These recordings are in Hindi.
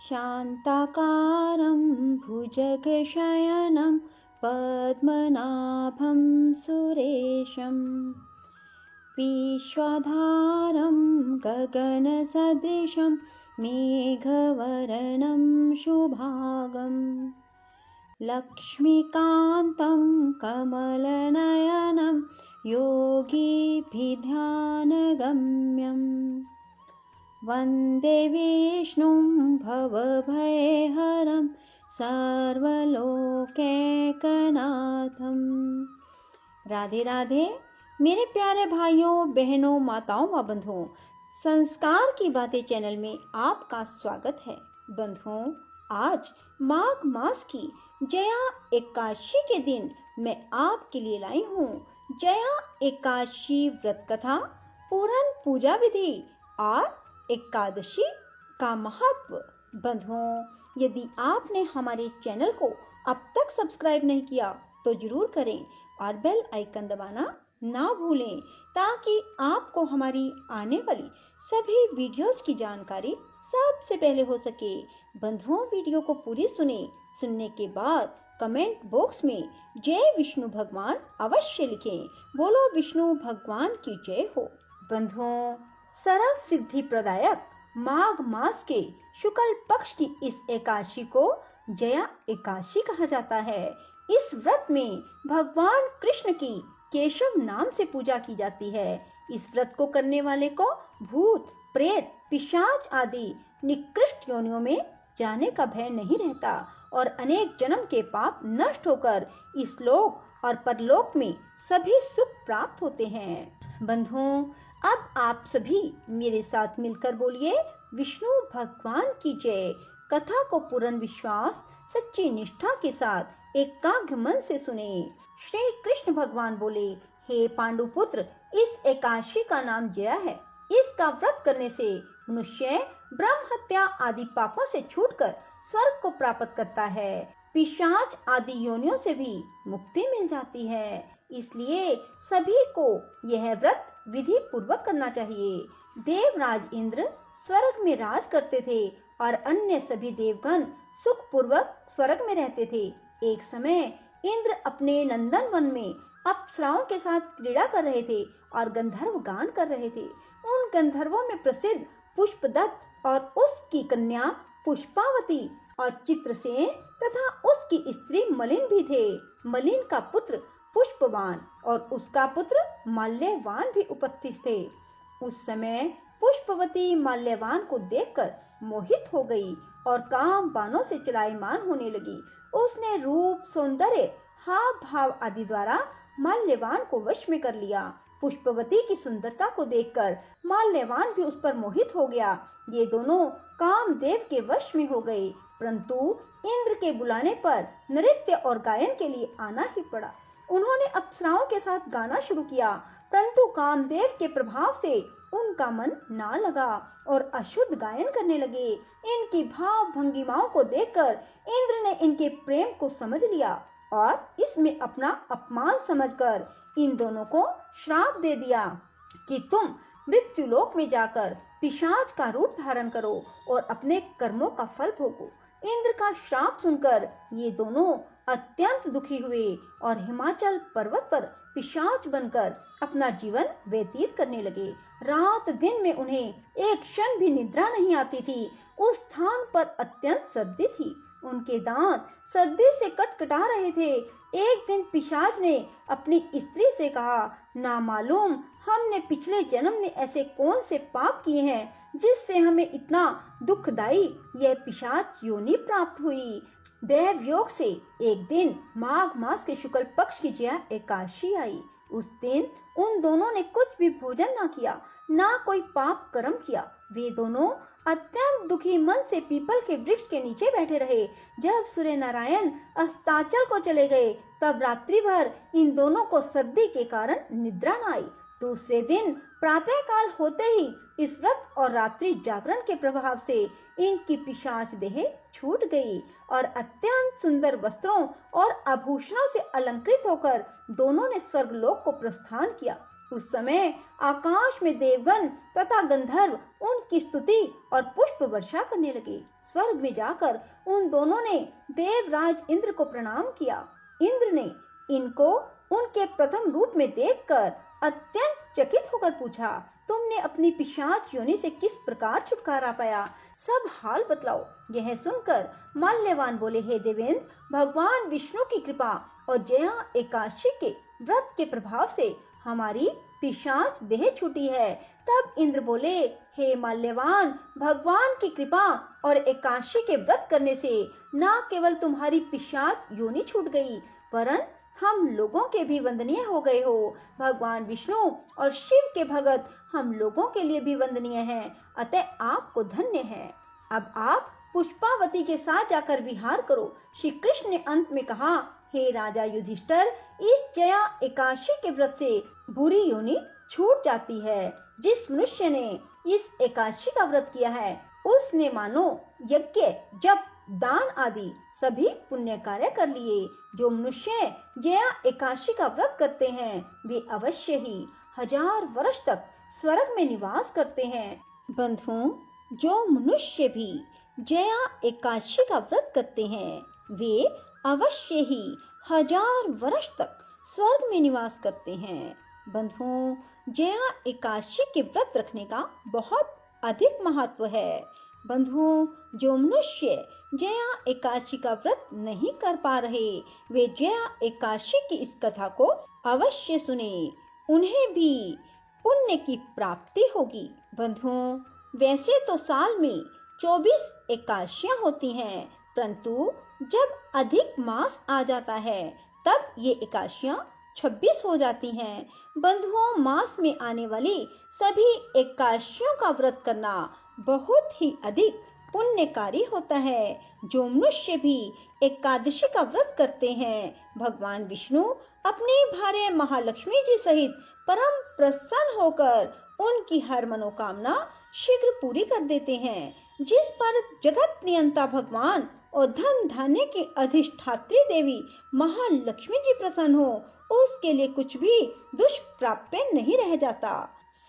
शान्ताकारं भुजगशयनं पद्मनाभं सुरेशं विश्वधारं गगनसदृशं मेघवर्णं शुभांगं लक्ष्मीकान्तं कमलनयनं योगिभिध्यानगम्यम् वन्दे विष्णुं भवभयहरं सर्वलोकैकनाथं। राधे राधे मेरे प्यारे भाइयों, बहनों, माताओं व बंधुओं, संस्कार की बातें चैनल में आपका स्वागत है। बंधुओं, आज माघ मास की जया एकादशी के दिन मैं आपके लिए लाई हूँ जया एकादशी व्रत कथा, पूरन पूजा विधि और एकादशी का महत्व। बंधुओं, यदि आपने हमारे चैनल को अब तक सब्सक्राइब नहीं किया तो जरूर करें और बेल आइकन दबाना ना भूलें, ताकि आपको हमारी आने वाली सभी वीडियोस की जानकारी सबसे पहले हो सके। बंधुओं, वीडियो को पूरी सुनने के बाद कमेंट बॉक्स में जय विष्णु भगवान अवश्य लिखें। बोलो विष्णु भगवान की जय हो। बंधुओं, सर्व सिद्धि प्रदायक माघ मास के शुक्ल पक्ष की इस एकादशी को जया एकादशी कहा जाता है। इस व्रत में भगवान कृष्ण की केशव नाम से पूजा की जाती है। इस व्रत को करने वाले को भूत, प्रेत, पिशाच आदि निकृष्ट योनियों में जाने का भय नहीं रहता और अनेक जन्म के पाप नष्ट होकर इस लोक और परलोक में सभी सुख प्राप्त होते हैं। बंधुओं, अब आप सभी मेरे साथ मिलकर बोलिए विष्णु भगवान की जय। कथा को पूर्ण विश्वास, सच्ची निष्ठा के साथ एकाग्र मन से सुने। श्री कृष्ण भगवान बोले, हे पांडुपुत्र, इस एकादशी का नाम जया है। इसका व्रत करने से मनुष्य ब्रह्म हत्या आदि पापों से छूटकर स्वर्ग को प्राप्त करता है। पिशाच आदि योनियों से भी मुक्ति मिल जाती है। इसलिए सभी को यह व्रत विधि पूर्वक करना चाहिए। देवराज इंद्र स्वर्ग में राज करते थे और अन्य सभी देवगण सुख पूर्वक स्वर्ग में रहते थे। एक समय इंद्र अपने नंदन वन में अप्सराओं के साथ क्रीड़ा कर रहे थे और गंधर्व गान कर रहे थे। उन गंधर्वों में प्रसिद्ध पुष्पदत्त और उसकी कन्या पुष्पावती और चित्रसेन तथा उसकी स्त्री मलिन भी थे। मलिन का पुत्र पुष्पवान और उसका पुत्र माल्यवान भी उपस्थित थे। उस समय पुष्पवती माल्यवान को देखकर मोहित हो गई और काम बाणों से चलायमान होने लगी। उसने रूप, सौंदर्य, हाव भाव आदि द्वारा माल्यवान को वश में कर लिया। पुष्पवती की सुंदरता को देखकर माल्यवान भी उस पर मोहित हो गया। ये दोनों कामदेव के वश में हो गए, परंतु इंद्र के बुलाने पर नृत्य और गायन के लिए आना ही पड़ा। उन्होंने अप्सराओं के साथ गाना शुरू किया, परंतु कामदेव के प्रभाव से उनका मन ना लगा और अशुद्ध गायन करने लगे। इनकी भाव भंगिमाओं को देखकर इंद्र ने इनके प्रेम को समझ लिया और इसमें अपना अपमान समझकर इन दोनों को श्राप दे दिया कि तुम मृत्युलोक में जाकर पिशाच का रूप धारण करो और अपने कर्मों का फल भोगो। इंद्र का श्राप सुनकर ये दोनों अत्यंत दुखी हुए और हिमाचल पर्वत पर पिशाच बनकर अपना जीवन व्यतीत करने लगे। रात दिन में उन्हें एक क्षण भी निद्रा नहीं आती थी। उस स्थान पर अत्यंत सर्दी थी। उनके दांत सर्दी से कटकटा रहे थे। एक दिन पिशाच ने अपनी स्त्री से कहा, ना मालूम हमने पिछले जन्म में ऐसे कौन से पाप किए हैं जिससे हमें इतना दुखदाई यह पिशाच योनि प्राप्त हुई। देव योग से एक दिन माघ मास के शुक्ल पक्ष की जया एकादशी आई। उस दिन उन दोनों ने कुछ भी भोजन ना किया, ना कोई पाप कर्म किया। वे दोनों अत्यंत दुखी मन से पीपल के वृक्ष के नीचे बैठे रहे। जब सूर्य नारायण अस्ताचल को चले गए, तब रात्रि भर इन दोनों को सर्दी के कारण निद्रा न आई। दूसरे दिन प्रातः काल होते ही इस व्रत और रात्रि जागरण के प्रभाव से इनकी पिशाच देह छूट गई और अत्यंत सुंदर वस्त्रों और आभूषणों से अलंकृत होकर दोनों ने स्वर्गलोक को प्रस्थान किया। उस समय आकाश में देवगण तथा गंधर्व उनकी स्तुति और पुष्प वर्षा करने लगे। स्वर्ग में जाकर उन दोनों ने देवराज इंद्र को प्रणाम किया। इंद्र ने इनको उनके प्रथम रूप में देखकर अत्यंत चकित होकर पूछा, तुमने अपनी पिशाच योनि से किस प्रकार छुटकारा पाया? सब हाल बतलाओ। यह सुनकर माल्यवान बोले, हे देवेंद्र, भगवान विष्णु की कृपा और जया एकादशी के व्रत के प्रभाव से हमारी पिशाच देह छूटी है। तब इंद्र बोले, हे माल्यवान, भगवान की कृपा और एकादशी के व्रत करने से न केवल तुम्हारी पिशाच योनि छूट गई, वरन हम लोगों के भी वंदनीय हो गए हो। भगवान विष्णु और शिव के भगत हम लोगों के लिए भी वंदनीय हैं, अतः आपको धन्य है। अब आप पुष्पावती के साथ जाकर विहार करो। श्री कृष्ण ने अंत में कहा, हे राजा युधिष्ठिर, इस जया एकादशी के व्रत से बुरी योनि छूट जाती है। जिस मनुष्य ने इस एकादशी का व्रत किया है, उसने मानो यज्ञ, जप, दान आदि सभी पुण्य कार्य कर लिए। जो मनुष्य जया एकादशी का व्रत करते हैं, वे अवश्य ही 1000 वर्ष तक स्वर्ग में निवास करते हैं। बंधुओं, जो मनुष्य भी जया एकादशी का व्रत करते हैं, वे अवश्य ही 1000 वर्ष तक स्वर्ग में निवास करते हैं। बंधुओं, जया एकादशी के व्रत रखने का बहुत अधिक महत्व है। बंधुओं, जो मनुष्य जया एकादशी का व्रत नहीं कर पा रहे, वे जया एकादशी की इस कथा को अवश्य सुने, उन्हें भी पुण्य की प्राप्ति होगी। बंधुओं, वैसे तो साल में 24 एकादशियां होती हैं, परंतु जब अधिक मास आ जाता है, तब ये एकादशियां 26 हो जाती हैं। बंधुओं, मास में आने वाली सभी एकादशियों का व्रत करना बहुत ही अधिक पुण्यकारी होता है। जो मनुष्य भी एकादशी का व्रत करते हैं, भगवान विष्णु अपनी भार्या महालक्ष्मी जी सहित परम प्रसन्न होकर उनकी हर मनोकामना शीघ्र पूरी कर देते हैं। जिस पर जगत नियंता भगवान और धन धान्य की अधिष्ठात्री देवी महालक्ष्मी जी प्रसन्न हो, उसके लिए कुछ भी दुष्प्राप्य नहीं रह जाता।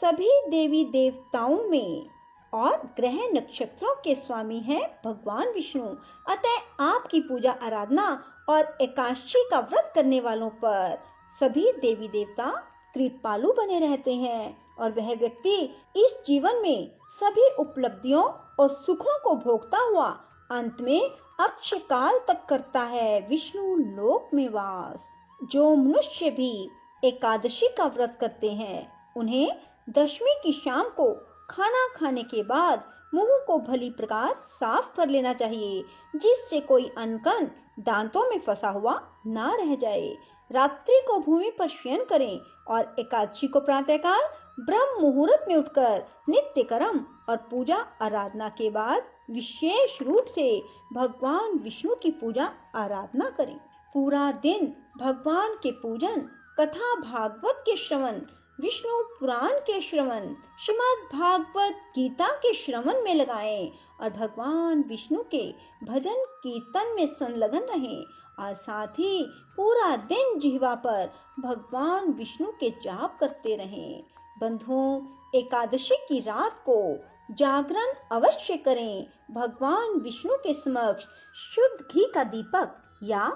सभी देवी देवताओं में और ग्रह नक्षत्रों के स्वामी हैं भगवान विष्णु, अतः आपकी पूजा आराधना और एकादशी का व्रत करने वालों पर सभी देवी देवता कृपालु बने रहते हैं और वह व्यक्ति इस जीवन में सभी उपलब्धियों और सुखों को भोगता हुआ अंत में अक्षय काल तक करता है विष्णु लोक में वास। जो मनुष्य भी एकादशी का व्रत करते हैं, उन्हें दशमी की शाम को खाना खाने के बाद मुंह को भली प्रकार साफ कर लेना चाहिए, जिससे कोई अनकन दांतों में फंसा हुआ ना रह जाए। रात्रि को भूमि पर शयन करें और एकादशी को प्रातःकाल ब्रह्म मुहूर्त में उठकर नित्य कर्म और पूजा आराधना के बाद विशेष रूप से भगवान विष्णु की पूजा आराधना करें। पूरा दिन भगवान के पूजन, कथा भागवत के श्रवण, विष्णु पुराण के श्रवण, श्रीमद् भागवत गीता के श्रवण में लगाएं और भगवान विष्णु के भजन कीर्तन में संलग्न रहें और साथ ही पूरा दिन जिह्वा पर भगवान विष्णु के जाप करते रहें। बंधुओं, एकादशी की रात को जागरण अवश्य करें। भगवान विष्णु के समक्ष शुद्ध घी का दीपक या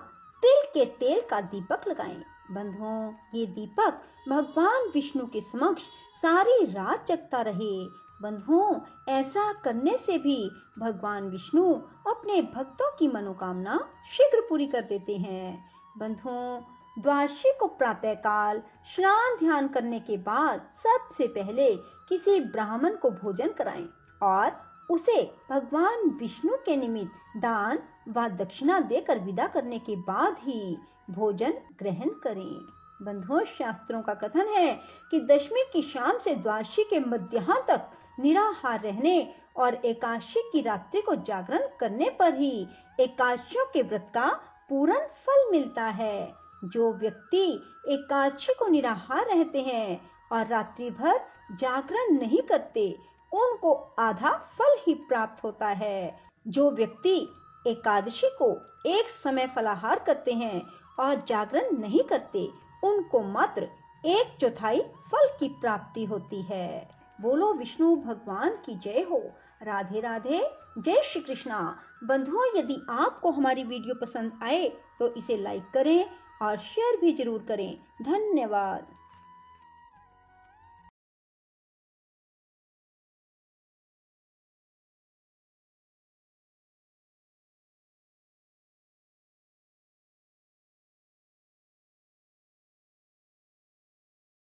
तिल के तेल का दीपक लगाएं। बंधुओं, ये दीपक भगवान विष्णु के समक्ष सारी रात जगता रहे। बंधुओं, ऐसा करने से भी भगवान विष्णु अपने भक्तों की मनोकामना शीघ्र पूरी कर देते हैं। बंधुओं, द्वादशी को प्रातःकाल स्नान ध्यान करने के बाद सबसे पहले किसी ब्राह्मण को भोजन कराएं और उसे भगवान विष्णु के निमित्त दान व दक्षिणा देकर विदा करने के बाद ही भोजन ग्रहण करें। बंधुओं, शास्त्रों का कथन है कि दशमी की शाम से द्वादशी के मध्याह्न तक निराहार रहने और एकादशी की रात्रि को जागरण करने पर ही एकादशियों के व्रत का पूर्ण फल मिलता है। जो व्यक्ति एकादशी को निराहार रहते हैं और रात्रि भर जागरण नहीं करते, उनको आधा फल ही प्राप्त होता है। जो व्यक्ति एकादशी को एक समय फलाहार करते हैं और जागरण नहीं करते, उनको मात्र 1/4 फल की प्राप्ति होती है। बोलो विष्णु भगवान की जय हो। राधे राधे, जय श्री कृष्णा। बंधुओं, यदि आपको हमारी वीडियो पसंद आए तो इसे लाइक करें और शेयर भी जरूर करें। धन्यवाद।